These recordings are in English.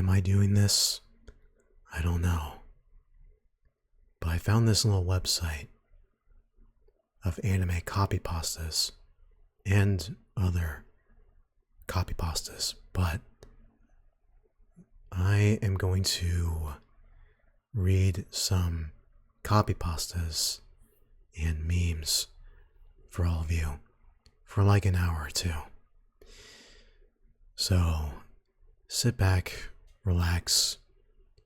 am I doing this? I don't know. But I found this little website of anime copypastas and other copypastas, but I am going to read some copypastas and memes for all of you for like an hour or two. So sit back, relax.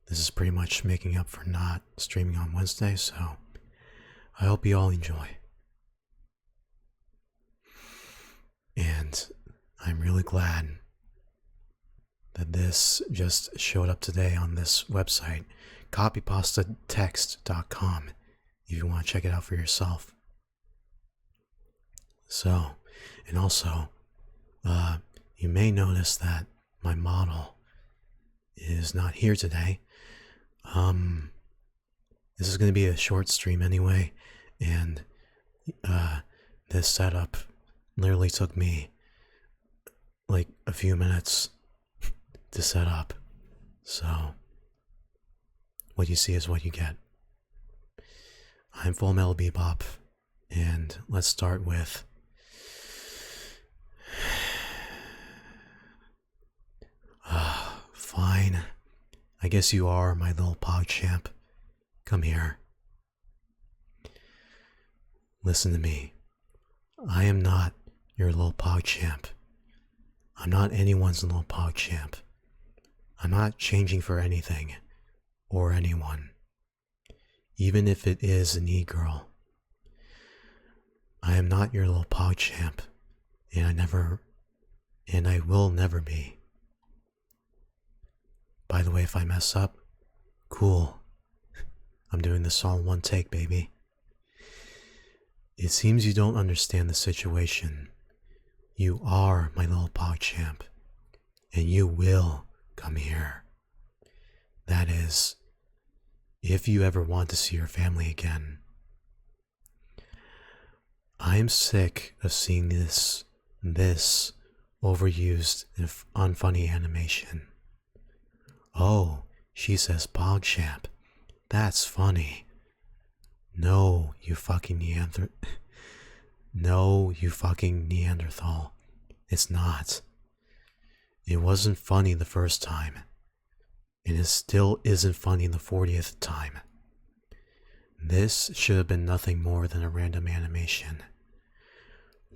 This is pretty much making up for not streaming on Wednesday, so I hope you all enjoy. And I'm really glad that this just showed up today on this website, copypastatext.com, if you want to check it out for yourself. So, and also, you may notice that my model is not here today. This is going to be a short stream anyway, and this setup literally took me like a few minutes to set up. So, what you see is what you get. I'm FullmetalBebop, and let's start with fine. I guess you are my little pog champ. Come here. Listen to me. I am not your little pog champ. I'm not anyone's little pog champ. I'm not changing for anything or anyone, even if it is an e-girl. I am not your little pog champ, and I will never be. By the way, if I mess up, cool. I'm doing this all in one take, baby. It seems you don't understand the situation. You are my little pog champ, and you will come here. That is, if you ever want to see your family again. I am sick of seeing this overused and unfunny animation. Oh, she says PogChamp. That's funny. No, you fucking Neanderthal. It's not. It wasn't funny the first time. And it still isn't funny the 40th time. This should have been nothing more than a random animation.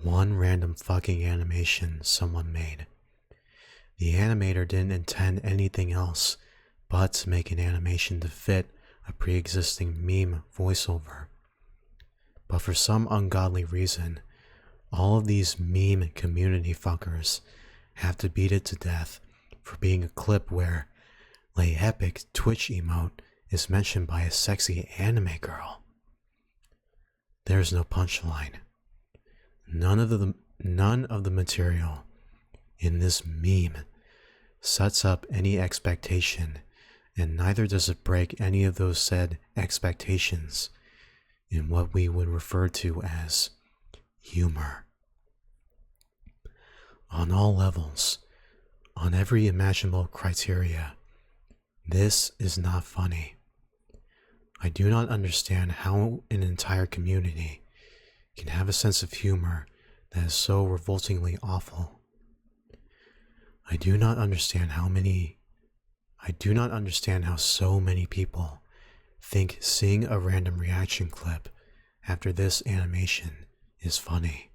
One random fucking animation someone made. The animator didn't intend anything else but to make an animation to fit a pre-existing meme voiceover. But for some ungodly reason, all of these meme community fuckers have to beat it to death for being a clip where Lay Epic Twitch emote is mentioned by a sexy anime girl. There's no punchline. None of the material in this meme sets up any expectation, and neither does it break any of those said expectations in what we would refer to as humor. On all levels, on every imaginable criteria, this is not funny. I do not understand how an entire community can have a sense of humor that is so revoltingly awful. I do not understand how so many people think seeing a random reaction clip after this animation is funny.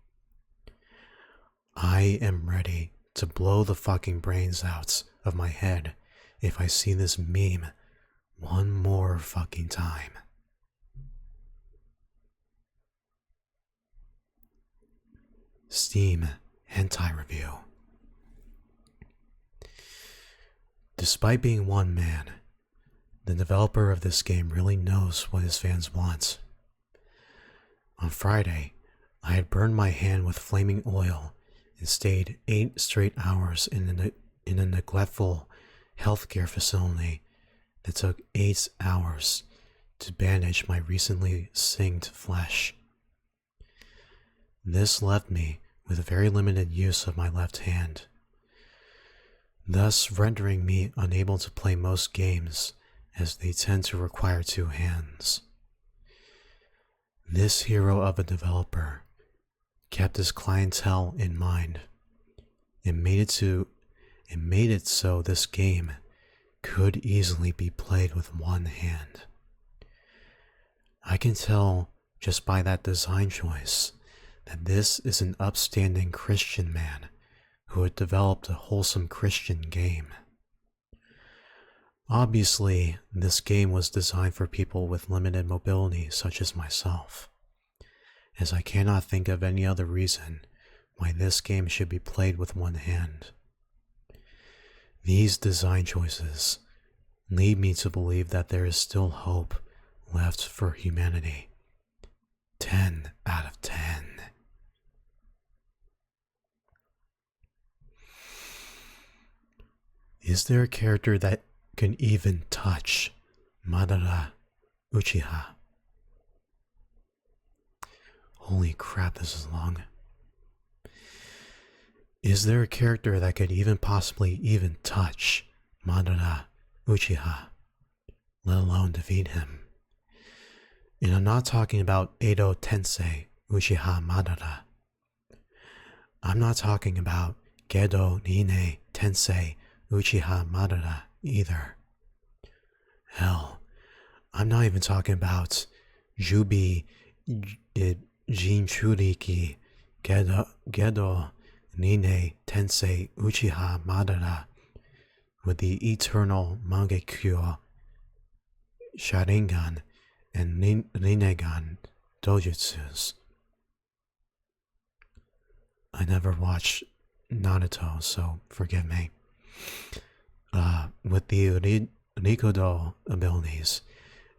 I am ready to blow the fucking brains out of my head if I see this meme one more fucking time. Steam Hentai Review. Despite being one man, the developer of this game really knows what his fans want. On Friday, I had burned my hand with flaming oil and stayed 8 straight hours in a neglectful healthcare facility that took 8 hours to bandage my recently singed flesh. This left me with very limited use of my left hand. thus rendering me unable to play most games as they tend to require two hands. This hero of a developer kept his clientele in mind and made it so this game could easily be played with one hand. I can tell just by that design choice that this is an upstanding Christian man who had developed a wholesome Christian game. Obviously, this game was designed for people with limited mobility such as myself, as I cannot think of any other reason why this game should be played with one hand. These design choices lead me to believe that there is still hope left for humanity. 10 out of 10. Is there a character that can even touch Madara Uchiha? Holy crap, this is long. Is there a character that could even possibly even touch Madara Uchiha, let alone defeat him? And I'm not talking about Edo Tensei Uchiha Madara. I'm not talking about Gedo Nine Tensei Uchiha Madara either. Hell, I'm not even talking about Jubi Jinchuriki Gedo Nine Tensei Uchiha Madara with the eternal Mangekyo Sharingan and Rinnegan dojutsus. I never watched Naruto, so forgive me. With the Rikodo abilities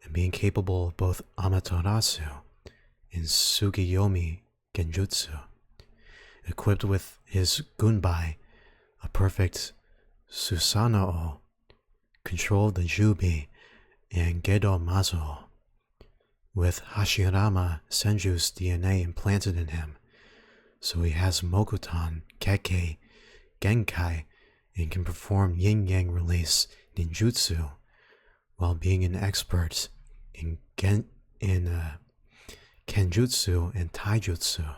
and being capable of both Amaterasu and Tsukiyomi Genjutsu, equipped with his Gunbai, a perfect Susanoo, control the Jubi and Gedo Mazo, with Hashirama Senju's DNA implanted in him, so he has Mokutan, Kekkei, Genkai, and can perform yin-yang release ninjutsu while being an expert in kenjutsu and taijutsu.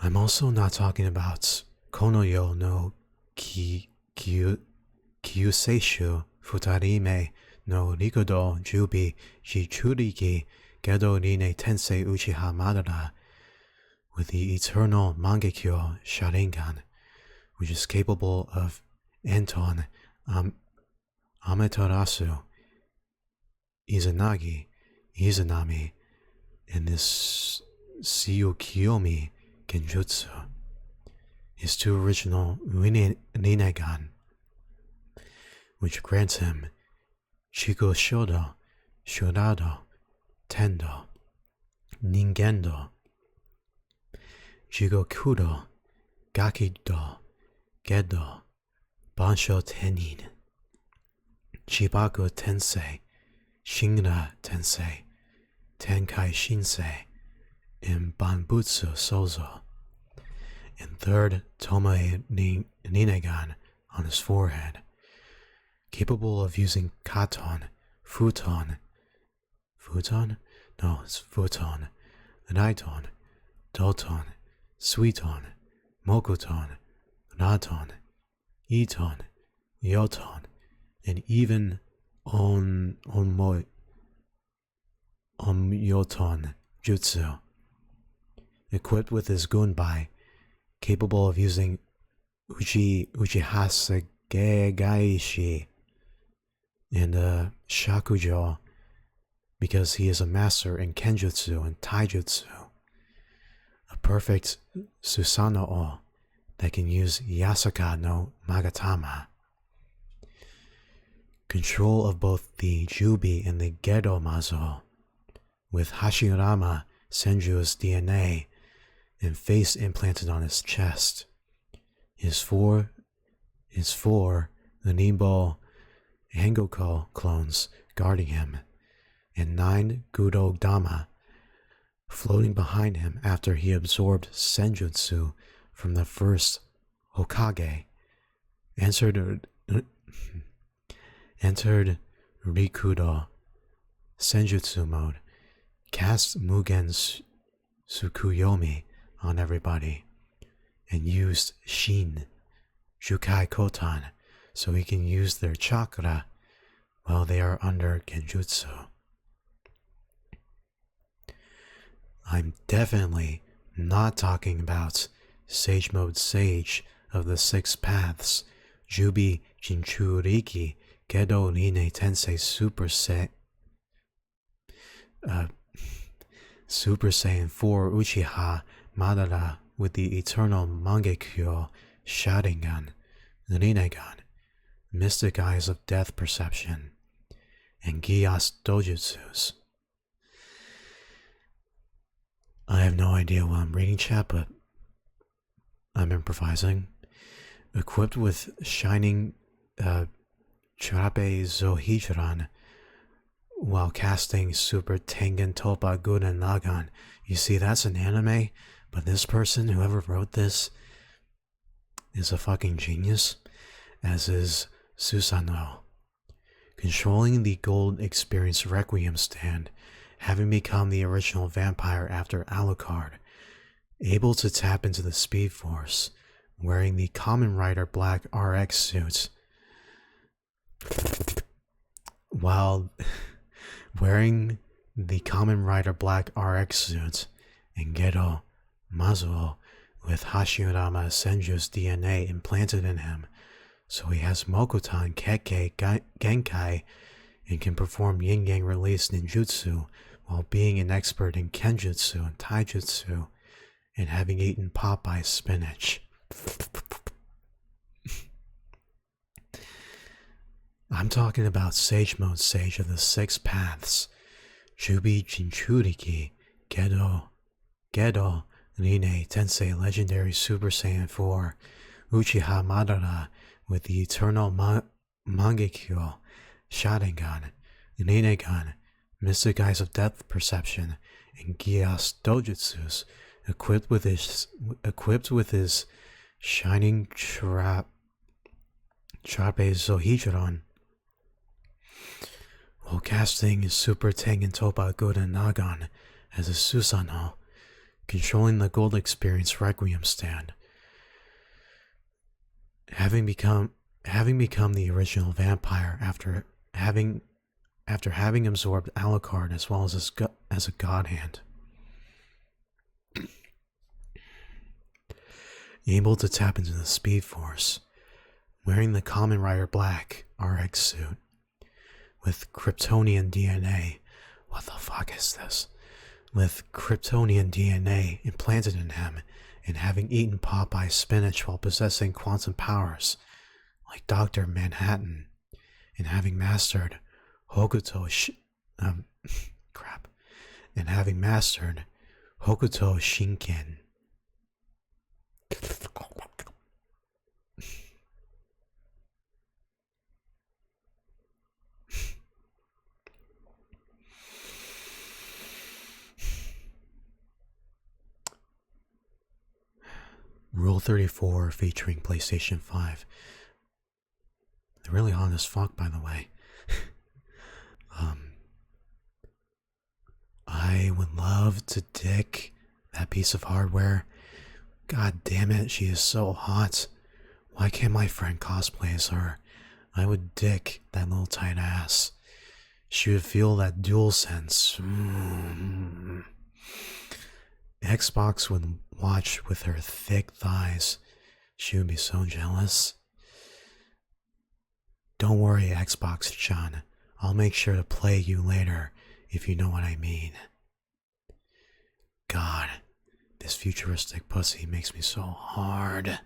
I'm also not talking about Konoyo no Kyuseishu Futarime no Rikodo Jubi Jichuriki Gedo Rine Tensei Uchiha Madara with the eternal Mangekyo Sharingan, which is capable of Anton Amaterasu, Izanagi, Izanami, and this Tsukiyomi Genjutsu, his two original Rinnegan, which grants him Chigo Shodo, Shurado, Tendo, Ningendo, Jigokudo, Gakido, Gedo, Bansho Tenin, Chibaku Tensei, Shinra Tensei, Tenkai Shinsei, and Banbutsu Sozo, and third Tomoe Rinnegan on his forehead, capable of using Katon, Futon, Raiton, Doton, Suiton, Mokuton, Raton, Iton, Yoton, and even Onmyoton Jutsu, equipped with his Gunbai, capable of using Uchihase Gaishi and Shakujo, because he is a master in Kenjutsu and Taijutsu, a perfect Susanoo that can use Yasuka no Magatama, control of both the Jubi and the Gedo Mazo, with Hashirama Senju's DNA and face implanted on his chest, his four Nimbo Hengoko clones guarding him, and 9 Gudo Dama floating behind him after he absorbed Senjutsu from the first Hokage, entered, entered Rikudo Senjutsu mode, cast Mugen Tsukuyomi on everybody, and used Shin Jukai Kotan so he can use their chakra while they are under Genjutsu. I'm definitely not talking about Sage Mode Sage of the Six Paths, Jubi Jinchuriki Gedo Rine Tensei Super Saiyan 4 Uchiha Madara with the Eternal Mangekyo Sharingan, Rinnegan, Mystic Eyes of Death Perception, and Gyas Dojutsus. I have no idea what I'm reading, chat, but I'm improvising. Equipped with Shining Charape Zohijran while casting Super Tengen Toppa Gurren Lagann. You see, that's an anime, but this person, whoever wrote this, is a fucking genius, as is Susanoo. Controlling the Gold Experience Requiem stand, having become the original vampire after Alucard, able to tap into the Speed Force, wearing the Kamen Rider Black RX suit, while wearing the Kamen Rider Black RX suit and Gedo Mazuo with Hashirama Senju's DNA implanted in him, so he has Mokutan Kekkei Genkai and can perform yin-yang release ninjutsu while being an expert in kenjutsu and taijutsu and having eaten Popeye spinach. I'm talking about Sage Mode Sage of the Six Paths, Jubi Jinchuriki Gedo Rine Tensei Legendary Super Saiyan 4 Uchiha Madara with the Eternal Mangekyo Sharingan, Rinnegan, Mystic Eyes of Depth Perception, and Gyas Dojutsus, equipped with his Shining Charape Zohijran, while casting his Super Tengen Toppa Gurren Lagann as a Susanoo, controlling the Gold Experience Requiem stand. Having become the original vampire after having absorbed Alucard as well as a god hand. Able to tap into the Speed Force, wearing the Kamen Rider Black RX suit, with Kryptonian DNA. What the fuck is this? With Kryptonian DNA implanted in him, and having eaten Popeye spinach while possessing quantum powers, like Dr. Manhattan, and having mastered Hokuto Shinken. Rule 34 featuring PlayStation 5. They're really hot as fuck, by the way. I would love to dick that piece of hardware. God damn it, she is so hot. Why can't my friend cosplay as her? I would dick that little tight ass. She would feel that dual sense. Xbox would watch with her thick thighs. She would be so jealous. Don't worry, Xbox Chan. I'll make sure to play you later, if you know what I mean. God, this futuristic pussy makes me so hard.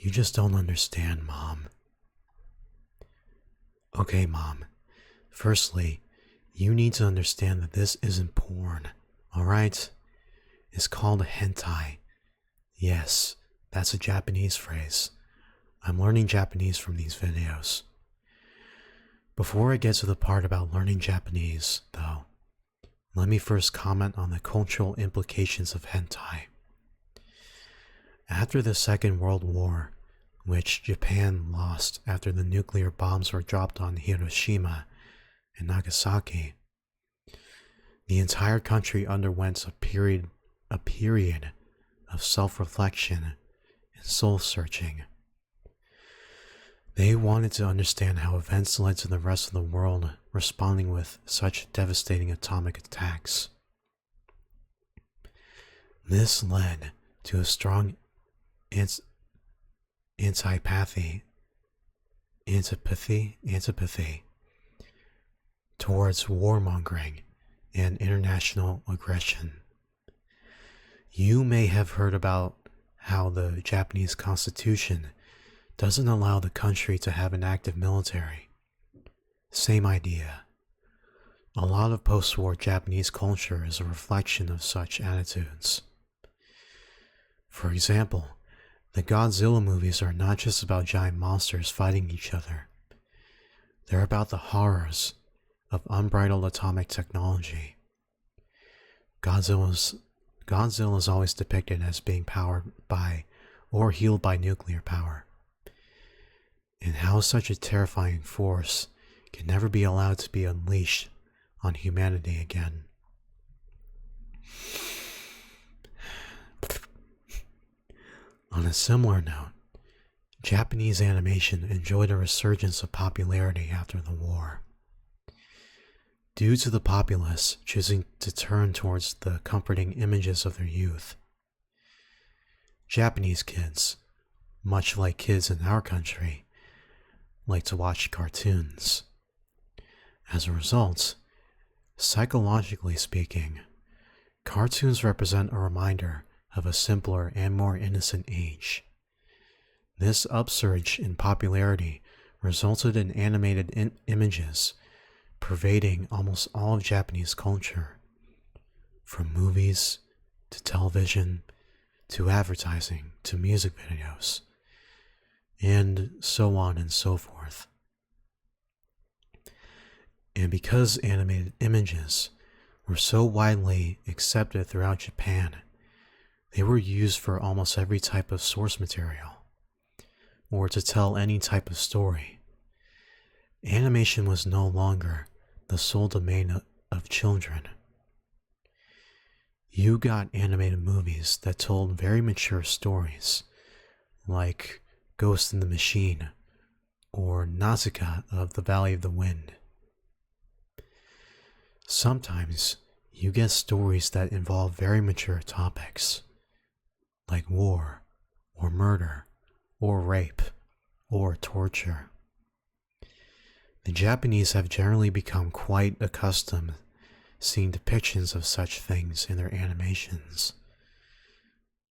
You just don't understand, Mom. Okay, Mom. Firstly, you need to understand that this isn't porn. Alright? It's called hentai. Yes, that's a Japanese phrase. I'm learning Japanese from these videos. Before I get to the part about learning Japanese, though, let me first comment on the cultural implications of hentai. After the Second World War, which Japan lost after the nuclear bombs were dropped on Hiroshima and Nagasaki, the entire country underwent a period of self-reflection and soul-searching. They wanted to understand how events led to the rest of the world responding with such devastating atomic attacks. This led to a strong antipathy towards warmongering and international aggression. You may have heard about how the Japanese Constitution doesn't allow the country to have an active military. Same idea. A lot of post-war Japanese culture is a reflection of such attitudes. For example, the Godzilla movies are not just about giant monsters fighting each other. They're about the horrors of unbridled atomic technology. Godzilla is always depicted as being powered by or healed by nuclear power, and how such a terrifying force can never be allowed to be unleashed on humanity again. On a similar note, Japanese animation enjoyed a resurgence of popularity after the war. Due to the populace choosing to turn towards the comforting images of their youth. Japanese kids, much like kids in our country, like to watch cartoons. As a result, psychologically speaking, cartoons represent a reminder of a simpler and more innocent age. This upsurge in popularity resulted in animated images pervading almost all of Japanese culture, from movies to television to advertising to music videos, and so on and so forth. And because animated images were so widely accepted throughout Japan, they were used for almost every type of source material, or to tell any type of story. Animation was no longer the sole domain of children. You got animated movies that told very mature stories, like Ghost in the Machine or Nausicaa of the Valley of the Wind. Sometimes you get stories that involve very mature topics, like war, or murder, or rape, or torture. The Japanese have generally become quite accustomed seeing depictions of such things in their animations.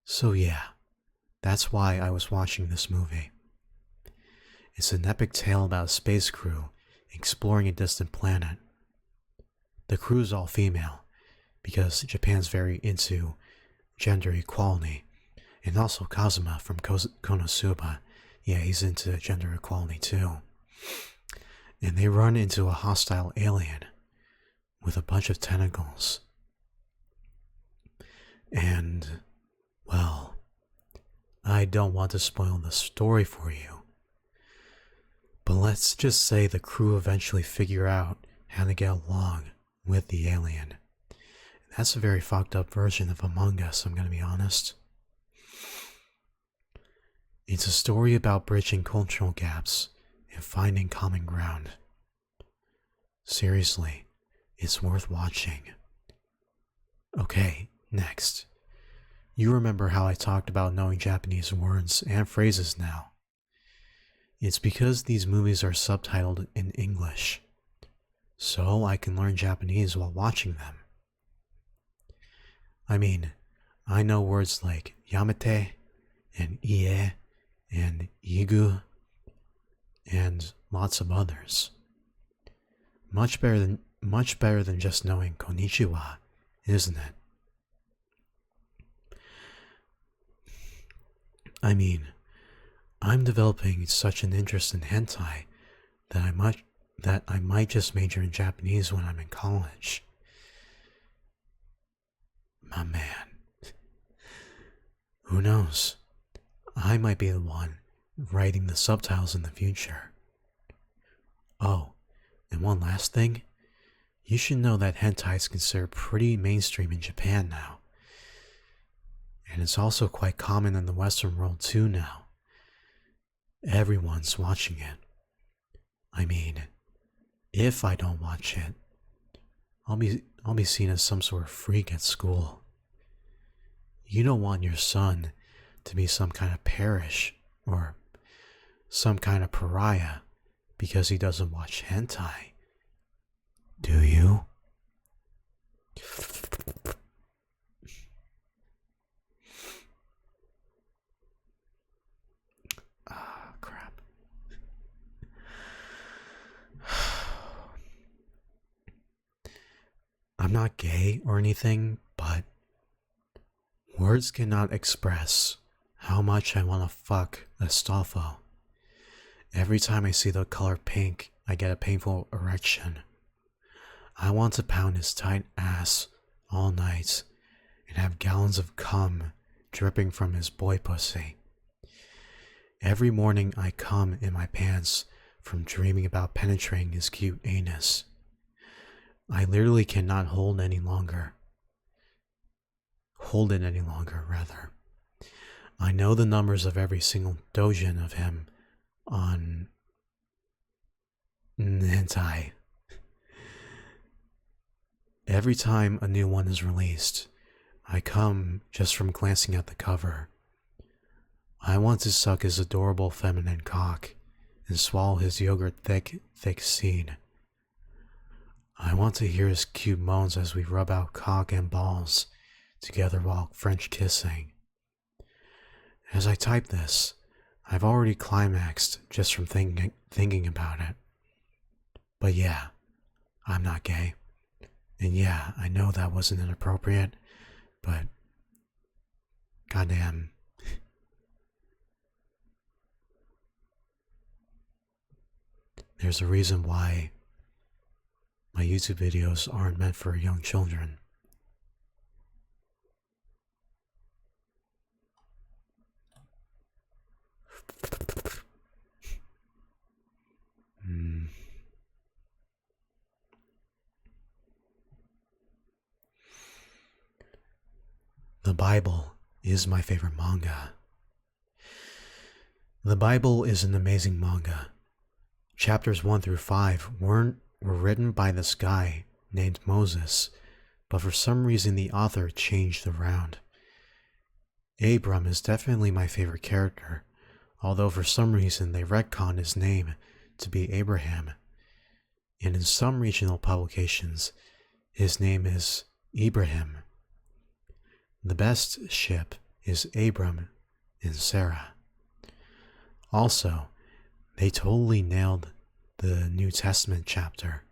So yeah, that's why I was watching this movie. It's an epic tale about a space crew exploring a distant planet. The crew's all female, because Japan's very into gender equality, and also Kazuma from Konosuba, yeah, he's into gender equality too. And they run into a hostile alien with a bunch of tentacles. And, well, I don't want to spoil the story for you, but let's just say the crew eventually figure out how to get along with the alien. That's a very fucked up version of Among Us, I'm gonna be honest. It's a story about bridging cultural gaps and finding common ground. Seriously, it's worth watching. Okay, next. You remember how I talked about knowing Japanese words and phrases now. It's because these movies are subtitled in English, so I can learn Japanese while watching them. I mean, I know words like yamete and ie and igu and lots of others. Much better than just knowing konnichiwa, isn't it? I mean, I'm developing such an interest in hentai that I might just major in Japanese when I'm in college. My man. Who knows? I might be the one writing the subtitles in the future. Oh, and one last thing. You should know that hentai is considered pretty mainstream in Japan now. And it's also quite common in the Western world too now. Everyone's watching it. I mean, if I don't watch it, I'll be seen as some sort of freak at school. You don't want your son to be some kind of parish or some kind of pariah because he doesn't watch hentai. Do you? Ah, crap. I'm not gay or anything, but words cannot express how much I want to fuck Astolfo. Every time I see the color pink, I get a painful erection. I want to pound his tight ass all night and have gallons of cum dripping from his boy pussy. Every morning I cum in my pants from dreaming about penetrating his cute anus. I literally cannot hold it any longer, rather. I know the numbers of every single dojin of him on hentai. Every time a new one is released, I come just from glancing at the cover. I want to suck his adorable feminine cock and swallow his yogurt thick seed. I want to hear his cute moans as we rub out cock and balls together while French kissing. As I type this, I've already climaxed just from thinking about it. But yeah, I'm not gay. And yeah, I know that wasn't inappropriate, but goddamn. There's a reason why my YouTube videos aren't meant for young children. The Bible is my favorite manga. The Bible is an amazing manga. Chapters 1 through 5 were written by this guy named Moses, but for some reason the author changed around. Abram is definitely my favorite character, although for some reason they retconned his name to be Abraham. And in some regional publications, his name is Ibrahim. The best ship is Abram and Sarah. Also, they totally nailed the New Testament chapter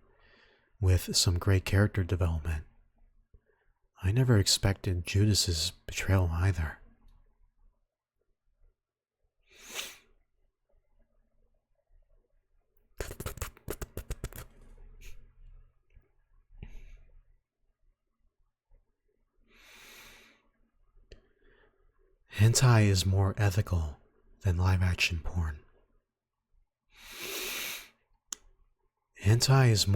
with some great character development. I never expected Judas's betrayal either. Hentai is more ethical than live-action porn. Hentai is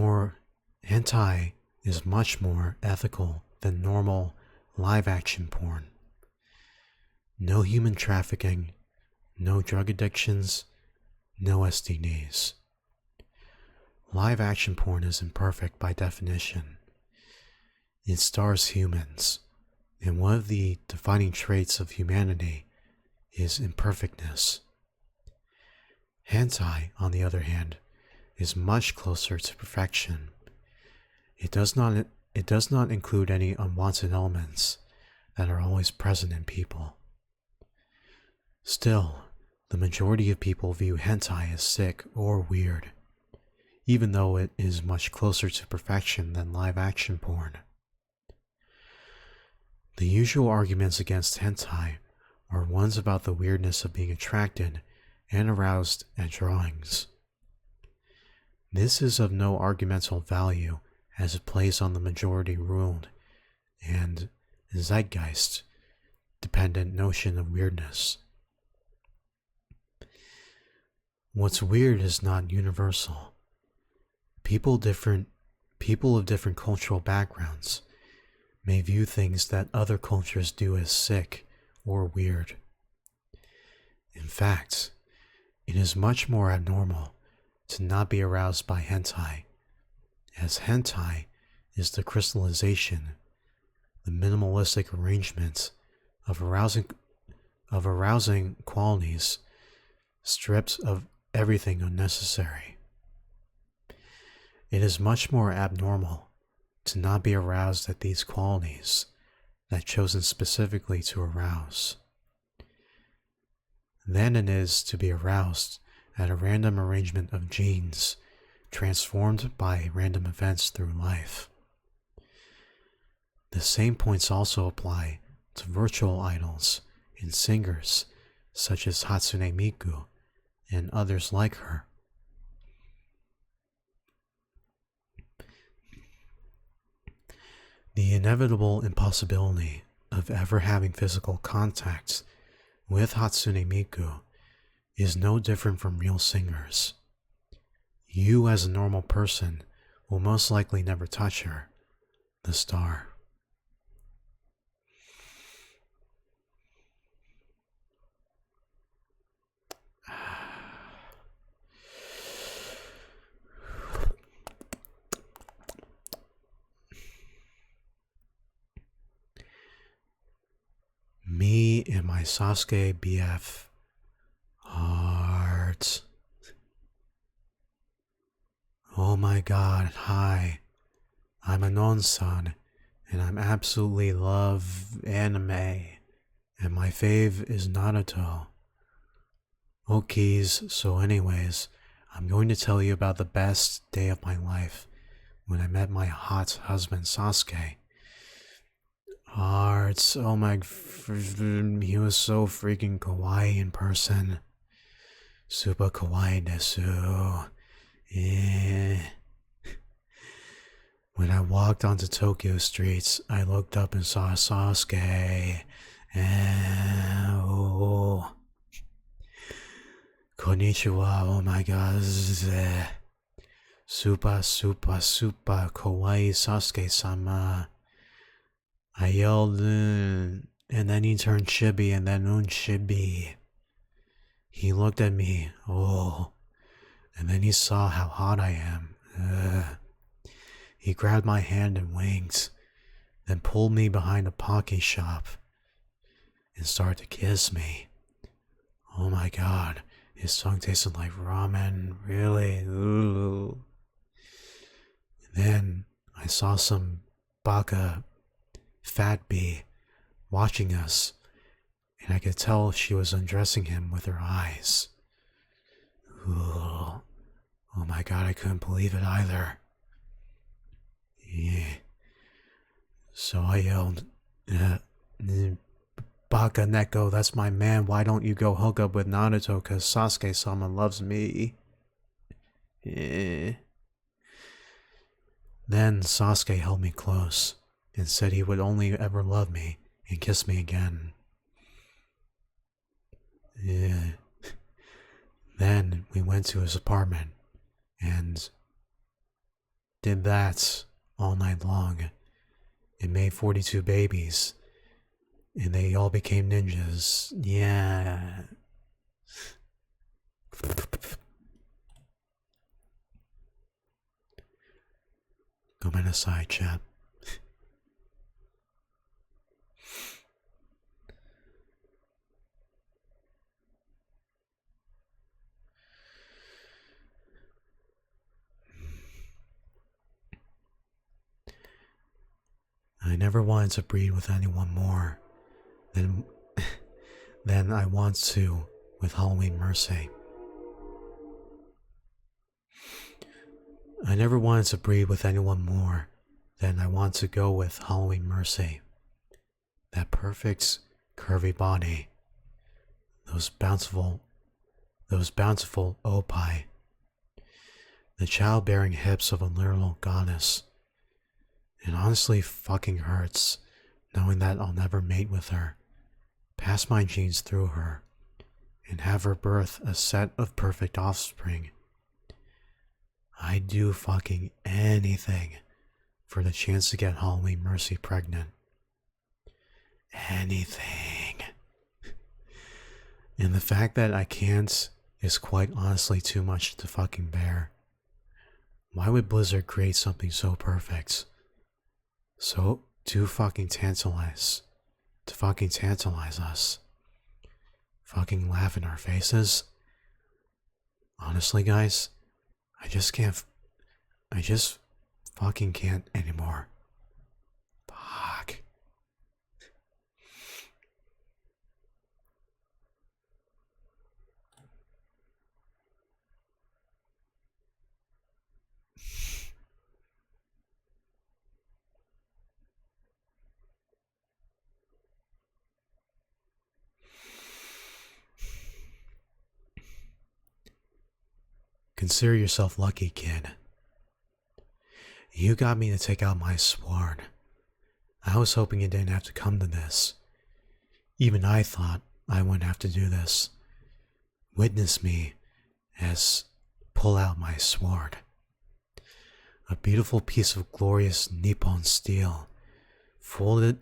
much more ethical than normal live-action porn. No human trafficking, no drug addictions, no STDs. Live-action porn is imperfect by definition. It stars humans, and one of the defining traits of humanity is imperfectness. Hentai, on the other hand, is much closer to perfection. It does not include any unwanted elements that are always present in people. Still, the majority of people view hentai as sick or weird, even though it is much closer to perfection than live-action porn. The usual arguments against hentai are ones about the weirdness of being attracted and aroused at drawings. This is of no argumental value as it plays on the majority ruled and zeitgeist dependent notion of weirdness. What's weird is not universal. People of different cultural backgrounds may view things that other cultures do as sick or weird. In fact, it is much more abnormal to not be aroused by hentai, as hentai is the crystallization, the minimalistic arrangement of arousing qualities stripped of everything unnecessary. It is much more abnormal to not be aroused at these qualities that chosen specifically to arouse than it is to be aroused at a random arrangement of genes transformed by random events through life. The same points also apply to virtual idols and singers such as Hatsune Miku and others like her. The inevitable impossibility of ever having physical contact with Hatsune Miku is no different from real singers. You as a normal person will most likely never touch her, the star. Me and my Sasuke BF heart. Oh my god, hi. I'm Anon-san, and I'm absolutely love anime, and my fave is Naruto. Okies, so anyways, I'm going to tell you about the best day of my life when I met my hot husband Sasuke. Hearts, oh my, he was so freaking kawaii in person. Super kawaii desu. When I walked onto Tokyo streets, I looked up and saw Sasuke. Oh. Konnichiwa, oh my god. Super kawaii Sasuke-sama. I yelled, and then he turned chibi and then chibi. He looked at me, oh, and then he saw how hot I am. He grabbed my hand and winked, then pulled me behind a poke shop and started to kiss me. Oh my god, his tongue tasted like ramen, really. Ooh. And then I saw some baka fat bee watching us, and I could tell she was undressing him with her eyes. Ooh. Oh my god, I couldn't believe it either. Yeah. So I yelled, Baka Neko, that's my man, why don't you go hook up with Naruto, cause Sasuke-sama loves me. Yeah. Then Sasuke held me close and said he would only ever love me and kiss me again. Yeah. Then we went to his apartment and did that all night long and made 42 babies, and they all became ninjas. Yeah. Gomenasai, chat. I never wanted to breed with anyone more than I want to with Halloween Mercy. I never wanted to breed with anyone more than I want to go with Halloween Mercy. That perfect, curvy body, those bountiful opai, the childbearing hips of a literal goddess. It honestly fucking hurts knowing that I'll never mate with her, pass my genes through her, and have her birth a set of perfect offspring. I'd do fucking anything for the chance to get Halloween Mercy pregnant. Anything. And the fact that I can't is quite honestly too much to fucking bear. Why would Blizzard create something so perfect? So to fucking tantalize us. Fucking laugh in our faces. Honestly, guys, I just fucking can't anymore. Fuck. Consider yourself lucky, kid. You got me to take out my sword. I was hoping it didn't have to come to this. Even I thought I wouldn't have to do this. Witness me as pull out my sword. A beautiful piece of glorious Nippon steel, folded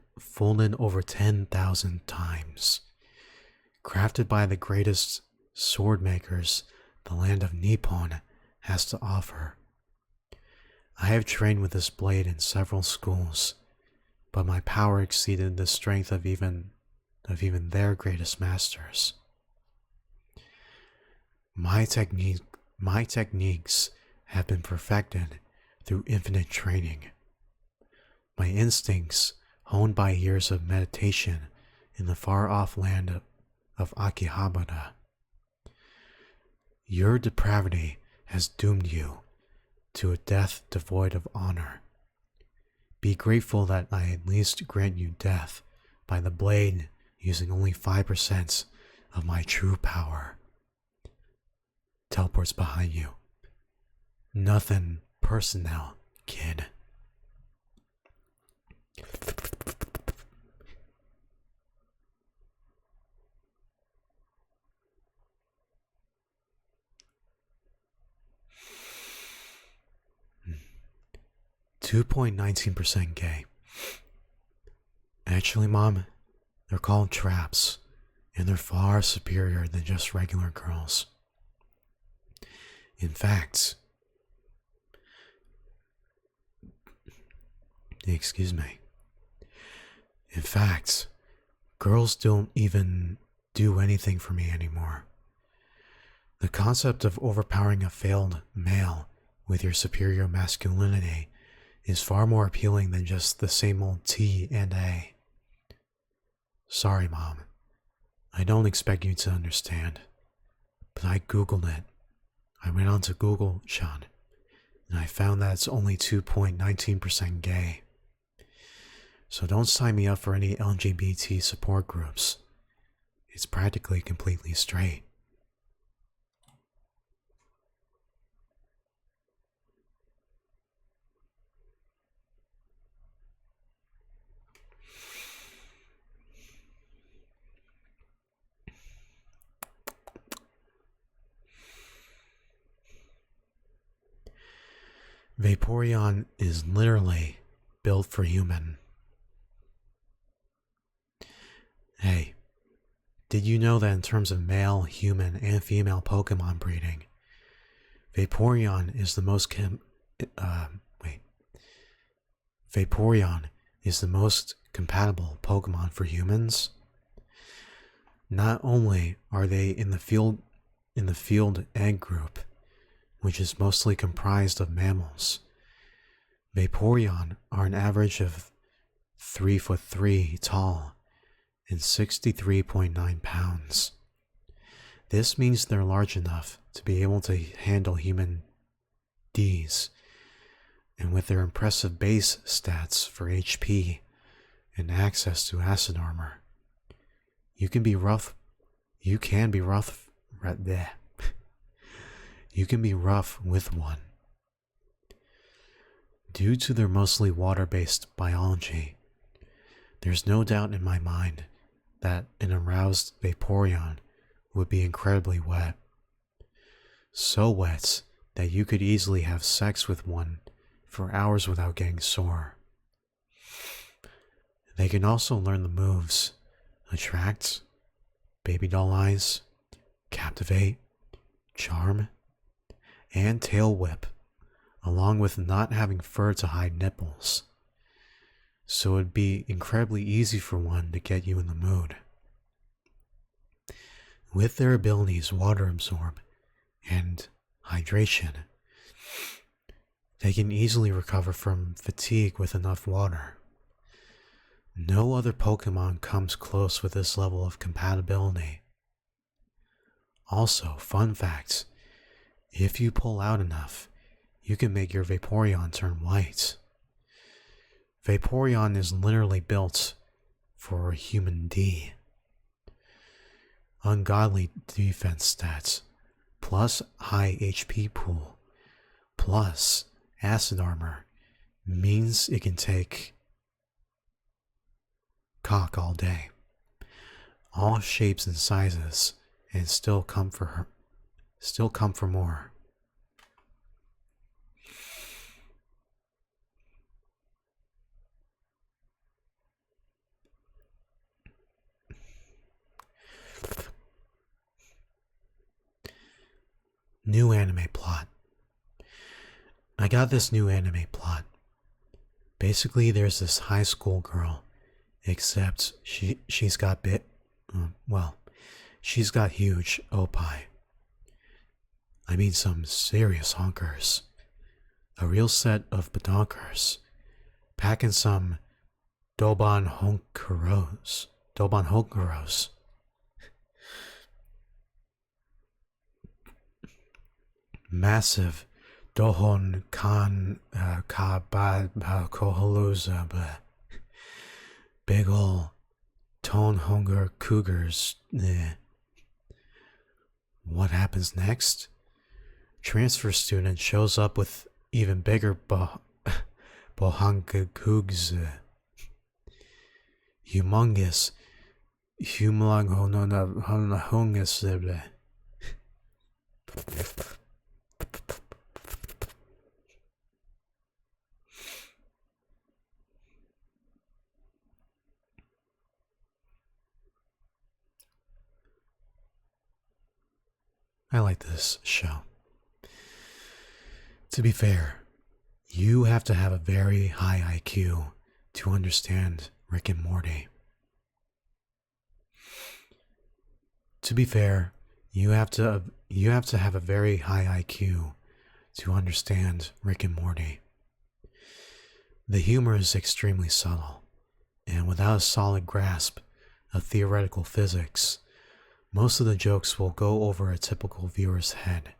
over 10,000 times. Crafted by the greatest sword makers the land of Nippon has to offer. I have trained with this blade in several schools, but my power exceeded the strength of even their greatest masters. My techniques have been perfected through infinite training. My instincts, honed by years of meditation in the far-off land of Akihabara. Your depravity has doomed you to a death devoid of honor. Be grateful that I at least grant you death by the blade using only 5% of my true power. Teleports behind you. Nothing personnel, kid. .19% gay. Actually, Mom, they're called traps, and they're far superior than just regular girls. In fact, girls don't even do anything for me anymore. The concept of overpowering a failed male with your superior masculinity is far more appealing than just the same old T and A. Sorry, Mom. I don't expect you to understand, but I googled it. I went onto Google, Sean, and I found that it's only 2.19% gay. So don't sign me up for any LGBT support groups. It's practically completely straight. Vaporeon is literally built for human. Hey, did you know that in terms of male, human, and female Pokemon breeding, Vaporeon is the most compatible Pokemon for humans? Not only are they in the field egg group, which is mostly comprised of mammals, Vaporeon are an average of 3'3" tall and 63.9 pounds. This means they're large enough to be able to handle human Ds, and with their impressive base stats for HP and access to acid armor, you can be rough You can be rough. There. You can be rough with one. Due to their mostly water-based biology, there's no doubt in my mind that an aroused Vaporeon would be incredibly wet. So wet that you could easily have sex with one for hours without getting sore. They can also learn the moves Attract, Baby Doll Eyes, Captivate, Charm, and Tail Whip, along with not having fur to hide nipples. So it'd be incredibly easy for one to get you in the mood. With their abilities Water Absorb and Hydration, they can easily recover from fatigue with enough water. No other Pokemon comes close with this level of compatibility. Also, fun fact, if you pull out enough, you can make your Vaporeon turn white. Vaporeon is literally built for a human D. Ungodly defense stats, plus high HP pool, plus acid armor, means it can take cock all day. All shapes and sizes, and still come for more. New anime plot. I got this new anime plot. Basically, there's this high school girl, except she's got she's got huge opie. I mean some serious honkers. A real set of badonkers. Packing some Doban Honkeros. Massive Dohon Kan Kabad Koholuza. Big ol' tone hunger cougars. What happens next? Transfer student shows up with even bigger bohanga cougs. Humongous. Humongous. I like this show. To be fair, you have to have a very high IQ to understand Rick and Morty. To be fair, you have to have a very high IQ to understand Rick and Morty. The humor is extremely subtle, and without a solid grasp of theoretical physics, most of the jokes will go over a typical viewer's head.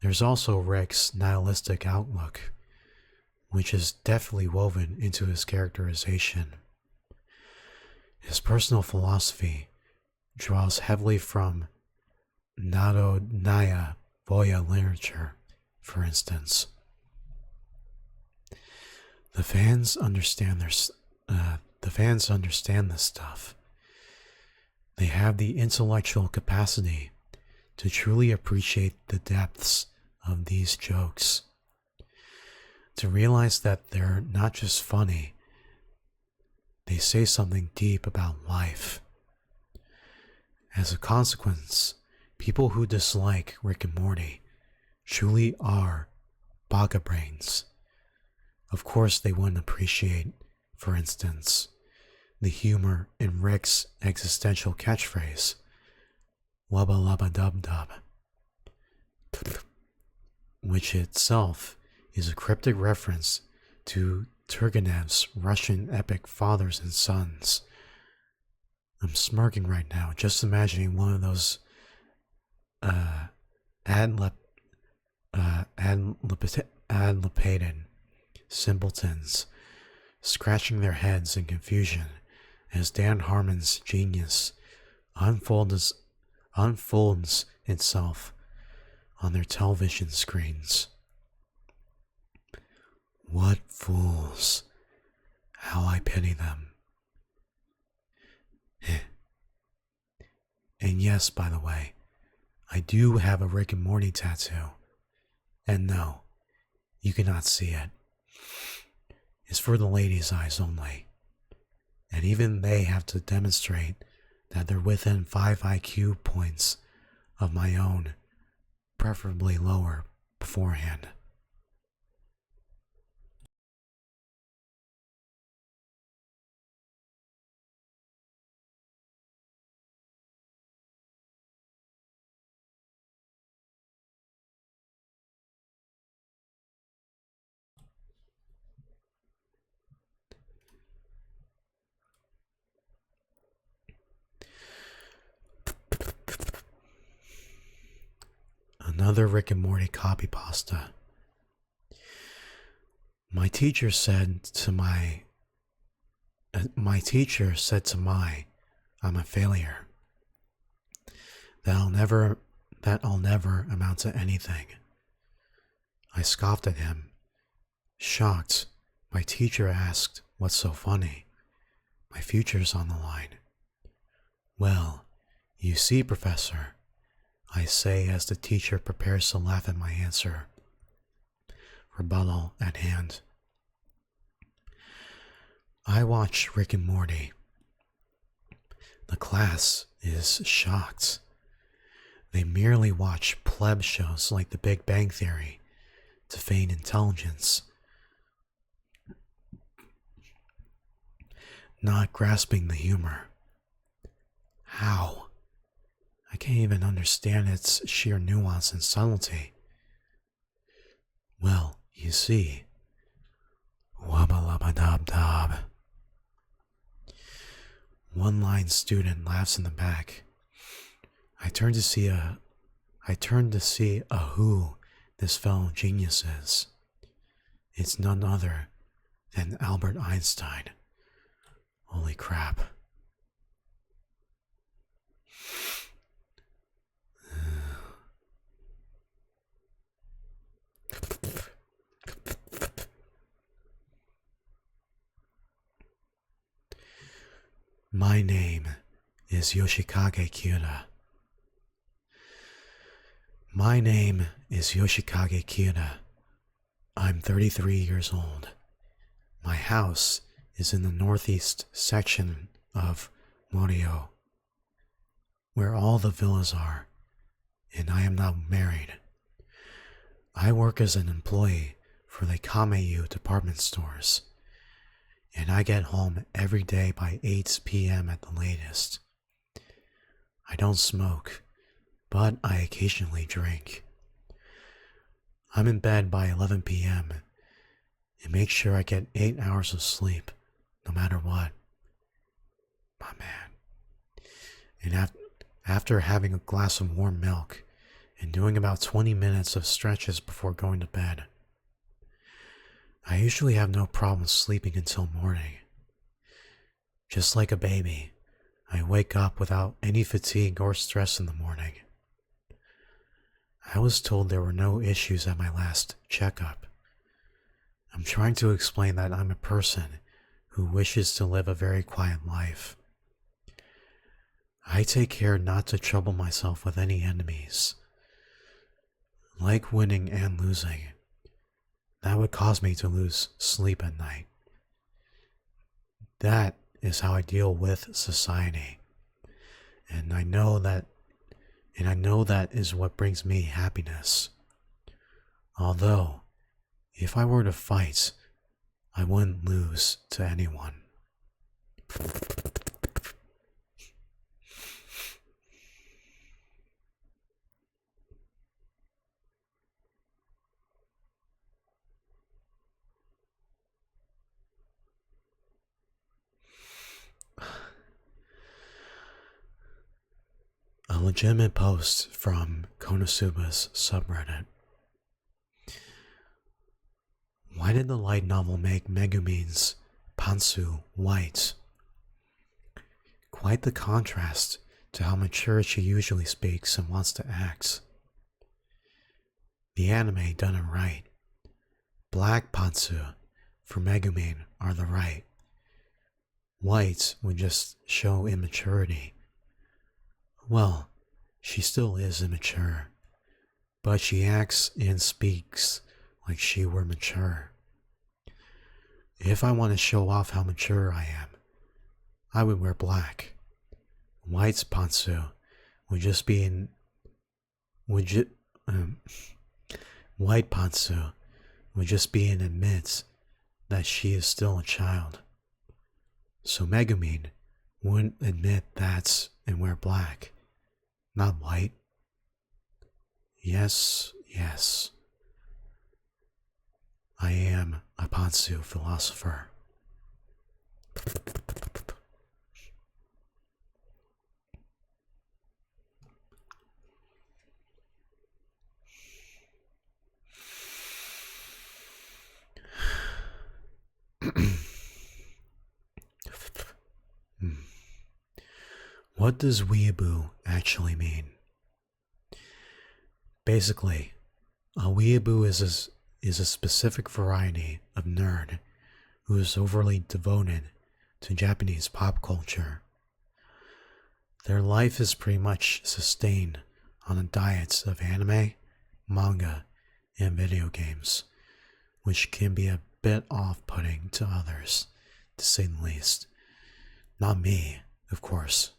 There's also Rick's nihilistic outlook, which is definitely woven into his characterization. His personal philosophy draws heavily from Narodnaya Voya literature, for instance. The fans understand this stuff. They have the intellectual capacity to truly appreciate the depths of these jokes, to realize that they're not just funny, they say something deep about life. As a consequence, people who dislike Rick and Morty truly are baka brains. Of course, they wouldn't appreciate, for instance, the humor in Rick's existential catchphrase, wubba lubba dub dub, which itself is a cryptic reference to Turgenev's Russian epic Fathers and Sons. I'm smirking right now, just imagining one of those ad-lipated simpletons scratching their heads in confusion as Dan Harmon's genius unfolds, unfolds itself on their television screens. What fools! How I pity them. And yes, by the way, I do have a Rick and Morty tattoo. And no, you cannot see it. It's for the ladies' eyes only. And even they have to demonstrate that they're within 5 IQ points of my own, preferably lower, beforehand. Another Rick and Morty copypasta. My teacher said to my I'm a failure. That I'll never amount to anything. I scoffed at him. Shocked, my teacher asked, "What's so funny?" My future's on the line. "Well, you see, Professor," I say as the teacher prepares to laugh at my answer. Rebuttal at hand. I watch Rick and Morty. The class is shocked. They merely watch pleb shows like The Big Bang Theory to feign intelligence, not grasping the humor. How? I can't even understand its sheer nuance and subtlety. Well, you see. Wabba-labba-dab-dab. One-line student laughs in the back. I turn to see who this fellow genius is. It's none other than Albert Einstein. Holy crap. My name is Yoshikage Kyuda. My name is Yoshikage Kyuda. I'm 33 years old. My house is in the northeast section of Morio, where all the villas are, and I am not married. I work as an employee for the Kameiyu department stores, and I get home every day by 8 p.m. at the latest. I don't smoke, but I occasionally drink. I'm in bed by 11 p.m. and make sure I get 8 hours of sleep, no matter what. My man. And after having a glass of warm milk and doing about 20 minutes of stretches before going to bed, I usually have no problem sleeping until morning. Just like a baby, I wake up without any fatigue or stress in the morning. I was told there were no issues at my last checkup. I'm trying to explain that I'm a person who wishes to live a very quiet life. I take care not to trouble myself with any enemies. Like winning and losing, that would cause me to lose sleep at night. That is how I deal with society. And I know that is what brings me happiness. Although, if I were to fight, I wouldn't lose to anyone. A legitimate post from Konosuba's subreddit. Why did the light novel make Megumin's pantsu white? Quite the contrast to how mature she usually speaks and wants to act. The anime done it right. Black Pantsu for Megumin are the right. White would just show immaturity. Well, she still is immature, but she acts and speaks like she were mature. If I want to show off how mature I am, I would wear black. White's pantsu would just be in white pantsu would just be an admit that she is still a child. So Megumin wouldn't admit that and wear black, not white. Yes, yes. I am a pantsu philosopher. What does weeaboo actually mean? Basically, a weeaboo is a specific variety of nerd who is overly devoted to Japanese pop culture. Their life is pretty much sustained on a diet of anime, manga, and video games, which can be a bit off-putting to others, to say the least. Not me, of course.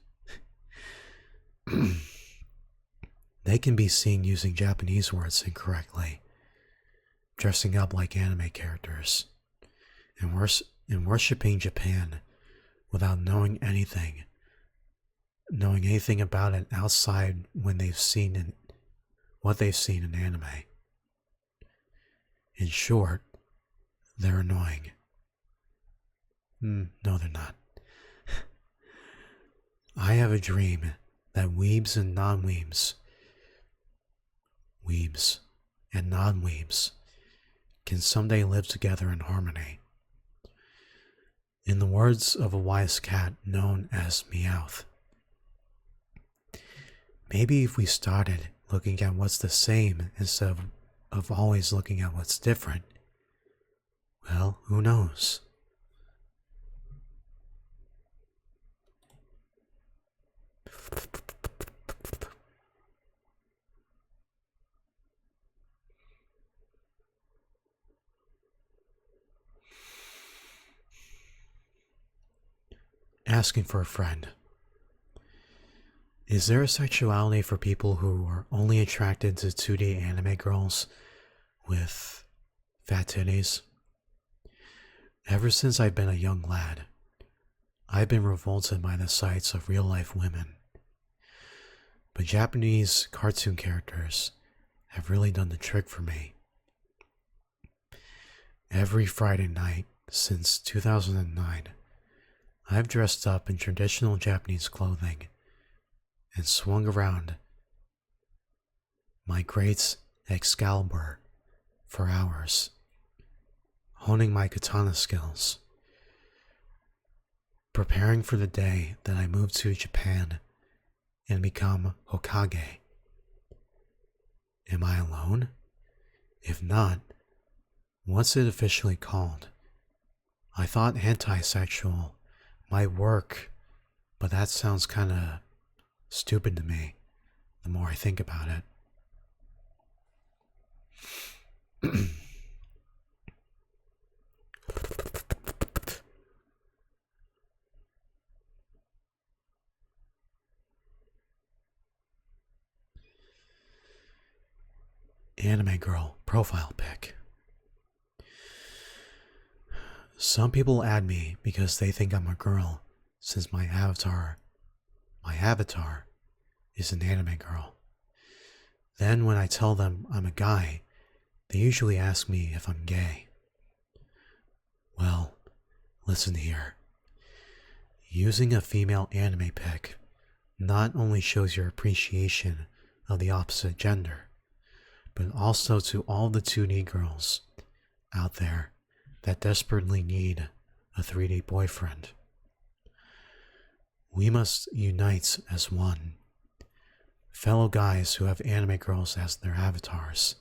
They can be seen using Japanese words incorrectly, dressing up like anime characters, and worshipping Japan without knowing anything about it outside what they've seen in anime. In short, they're annoying. No, they're not. I have a dream that weebs and non-weebs can someday live together in harmony. In the words of a wise cat known as Meowth, maybe if we started looking at what's the same instead of always looking at what's different, well, who knows? Asking for a friend. Is there a sexuality for people who are only attracted to 2D anime girls with fat titties? Ever since I've been a young lad, I've been revolted by the sights of real-life women. But Japanese cartoon characters have really done the trick for me. Every Friday night since 2009, I've dressed up in traditional Japanese clothing and swung around my great Excalibur for hours, honing my katana skills, preparing for the day that I move to Japan and become Hokage. Am I alone? If not, what's it officially called? I thought anti-sexual might work, but that sounds kinda stupid to me the more I think about it. Anime girl profile pic. Some people add me because they think I'm a girl, since my avatar is an anime girl. Then when I tell them I'm a guy, they usually ask me if I'm gay. Well, listen here. Using a female anime pic not only shows your appreciation of the opposite gender, but also to all the 2D girls out there that desperately need a 3D boyfriend. We must unite as one. Fellow guys who have anime girls as their avatars.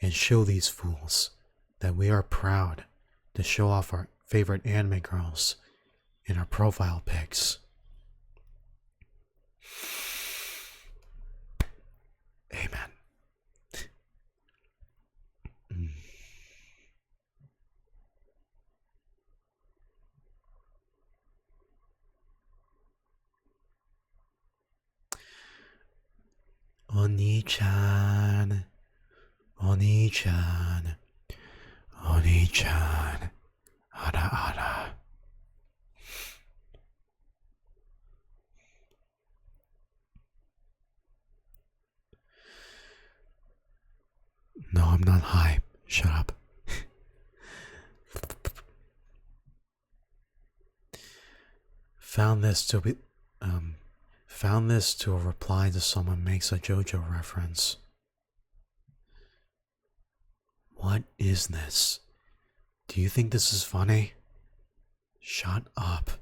And show these fools that we are proud to show off our favorite anime girls in our profile pics. Amen. Oni-chan, Oni-chan, Oni-chan, ara ara. No, I'm not high. Shut up. Found this to a reply to someone makes a JoJo reference. What is this? Do you think this is funny? Shut up.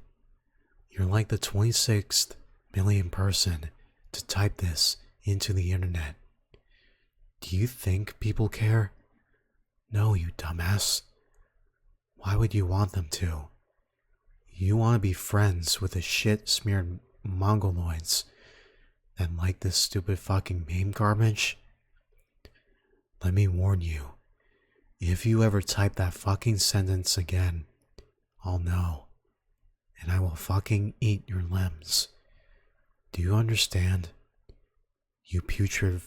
You're like the 26th million person to type this into the internet. Do you think people care? No, you dumbass. Why would you want them to? You want to be friends with the shit-smeared mongoloids that like this stupid fucking meme garbage? Let me warn you. If you ever type that fucking sentence again, I'll know. And I will fucking eat your limbs. Do you understand? You putrid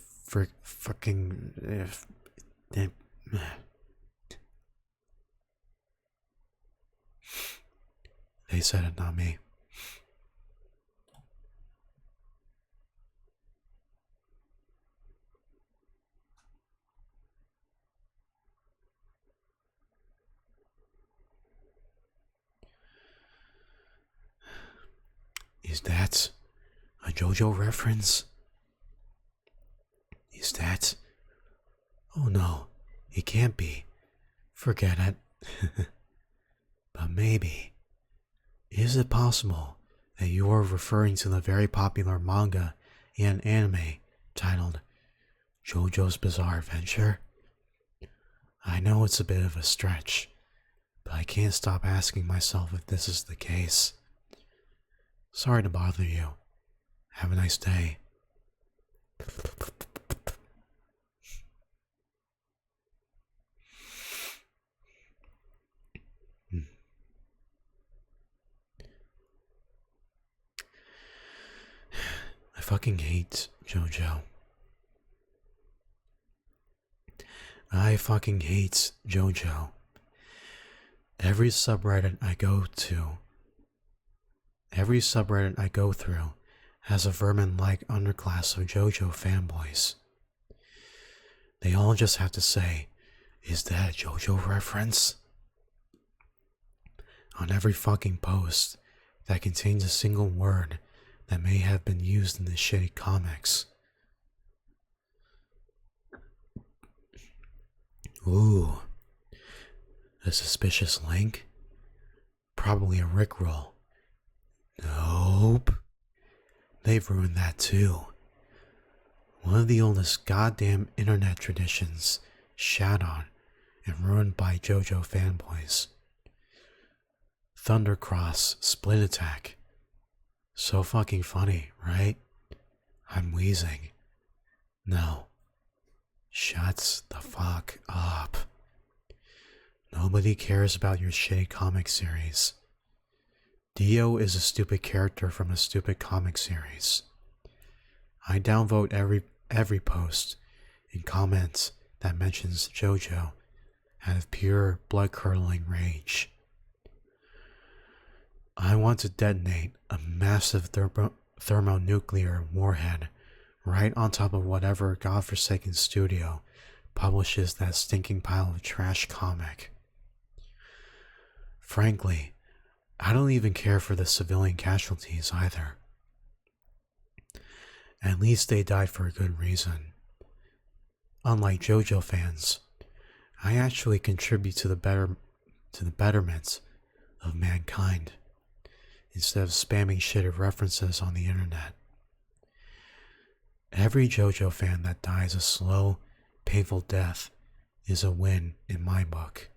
fucking... They said it, not me. Is that a JoJo reference? Is that... Oh no, it can't be. Forget it. But maybe. Is it possible that you are referring to the very popular manga and anime titled JoJo's Bizarre Adventure? I know it's a bit of a stretch, but I can't stop asking myself if this is the case. Sorry to bother you. Have a nice day. I fucking hate JoJo. I fucking hate JoJo. Every subreddit I go through has a vermin-like underclass of JoJo fanboys. They all just have to say, is that a JoJo reference? On every fucking post that contains a single word that may have been used in the shitty comics. Ooh, a suspicious link? Probably a Rickroll. Nope. They've ruined that too. One of the oldest goddamn internet traditions shat on and ruined by JoJo fanboys. Thundercross Split Attack. So fucking funny, right? I'm wheezing. No. Shut the fuck up. Nobody cares about your shitty comic series. Dio is a stupid character from a stupid comic series. I downvote every post and comment that mentions JoJo out of pure blood-curdling rage. I want to detonate a massive thermonuclear warhead right on top of whatever godforsaken studio publishes that stinking pile of trash comic. Frankly, I don't even care for the civilian casualties either. At least they died for a good reason. Unlike JoJo fans, I actually contribute to the betterment of mankind. instead of spamming shitty references on the internet. Every JoJo fan that dies a slow, painful death is a win in my book.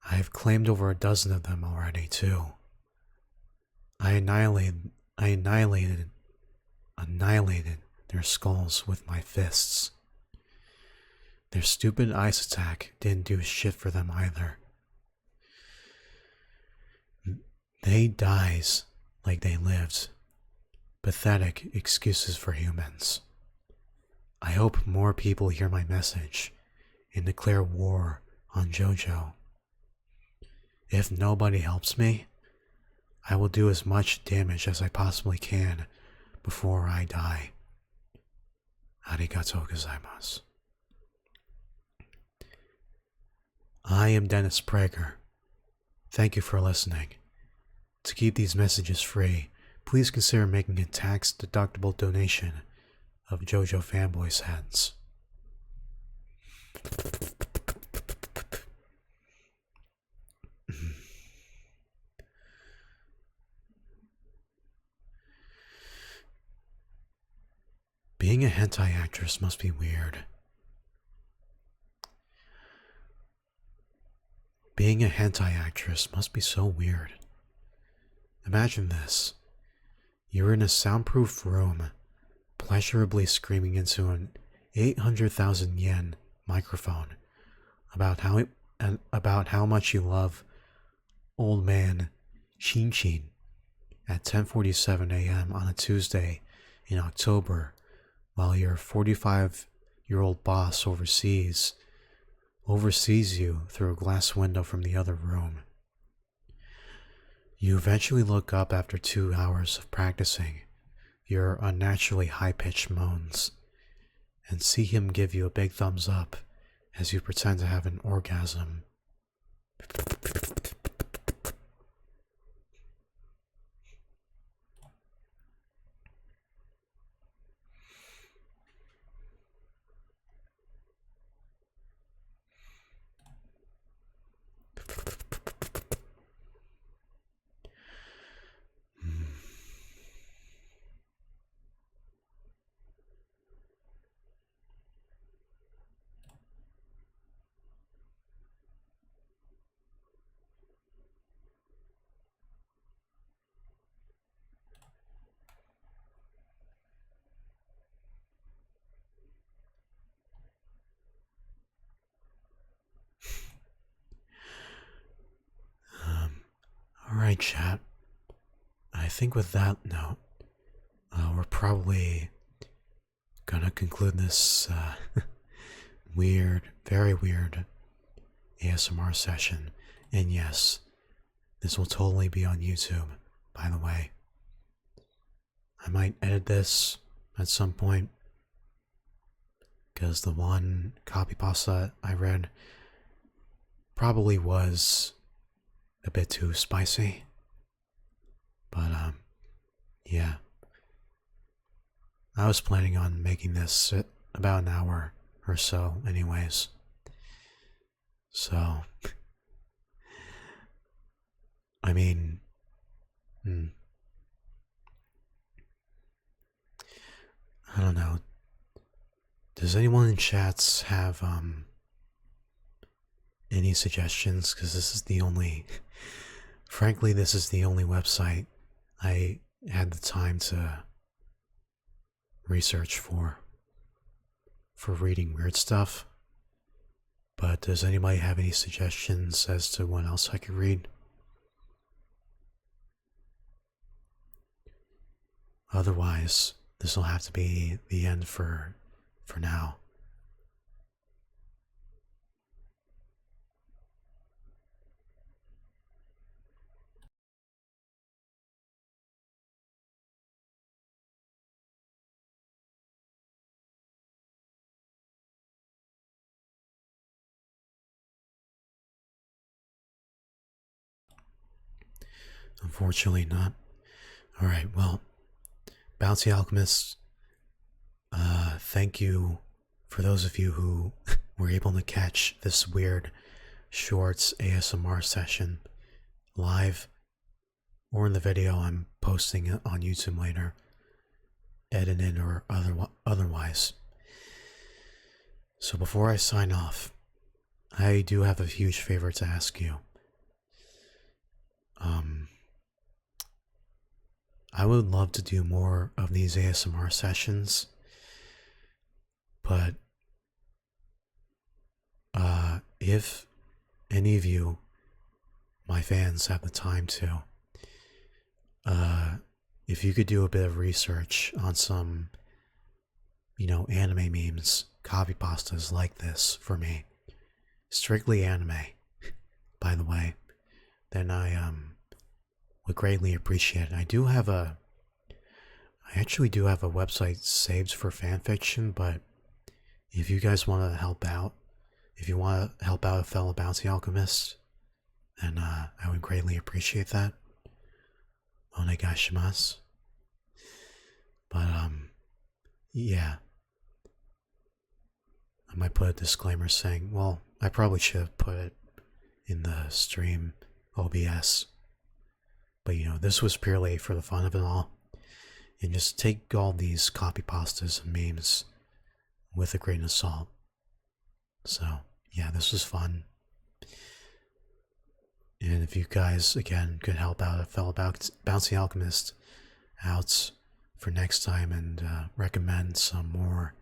I have claimed over a dozen of them already, too. I annihilated their skulls with my fists. Their stupid ice attack didn't do shit for them either. They dies like they lived. Pathetic excuses for humans. I hope more people hear my message and declare war on JoJo. If nobody helps me, I will do as much damage as I possibly can before I die. Arigatou gozaimasu. I am Dennis Prager. Thank you for listening. To keep these messages free, please consider making a tax-deductible donation of JoJo Fanboys hats. Being a hentai actress must be weird. Being a hentai actress must be so weird. Imagine this. You're in a soundproof room, pleasurably screaming into an 800,000 yen microphone about how much you love old man Shin Shin at 10:47 a.m. on a Tuesday in October, while your 45-year-old boss oversees you through a glass window from the other room. You eventually look up after 2 hours of practicing your unnaturally high-pitched moans and see him give you a big thumbs up as you pretend to have an orgasm. Alright, chat. I think with that note, we're probably gonna conclude this weird, very weird ASMR session. And yes, this will totally be on YouTube, by the way. I might edit this at some point, because the one copypasta I read probably was a bit too spicy. But yeah. I was planning on making this about an hour or so anyways. So I mean, I don't know. Does anyone in chats have any suggestions? Because this is the only, frankly, this is the only website I had the time to research for reading weird stuff. But does anybody have any suggestions as to what else I could read? Otherwise, this will have to be the end for now. Unfortunately not. Alright, well, Bouncy Alchemists, thank you for those of you who were able to catch this weird shorts ASMR session live or in the video I'm posting it on YouTube later, edited or otherwise. So before I sign off, I do have a huge favor to ask you. I would love to do more of these ASMR sessions, but if any of you, my fans, have the time to, if you could do a bit of research on some, anime memes, copypastas like this for me, strictly anime, by the way, then I would greatly appreciate it. I actually do have a website saved for fanfiction, but if you guys want to help out, if you want to help out a fellow bouncy alchemist, then I would greatly appreciate that. Onegaishimasu. But yeah, I might put a disclaimer saying, well, I probably should have put it in the stream OBS, but this was purely for the fun of it all, and just take all these copypastas and memes with a grain of salt. So yeah, this was fun. And if you guys, again, could help out a fellow bouncy alchemist out for next time and recommend some more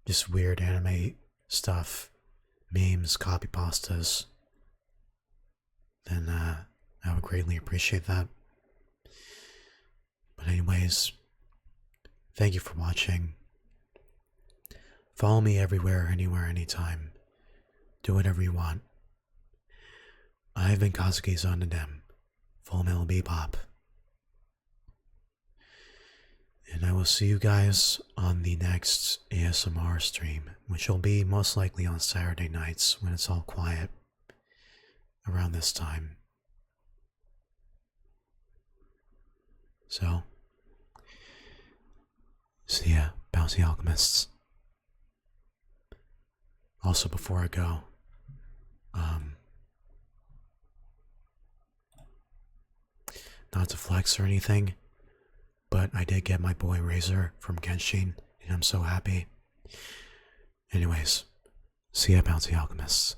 just weird anime stuff, memes, copypastas, then I would greatly appreciate that. But anyways, thank you for watching. Follow me everywhere, anywhere, anytime. Do whatever you want. I've been Kazuki's on the dem, FullmetalBebop. And I will see you guys on the next ASMR stream, which will be most likely on Saturday nights when it's all quiet around this time. So, see ya, bouncy alchemists. Also, before I go, not to flex or anything, but I did get my boy Razor from Genshin, and I'm so happy. Anyways, see ya, bouncy alchemists.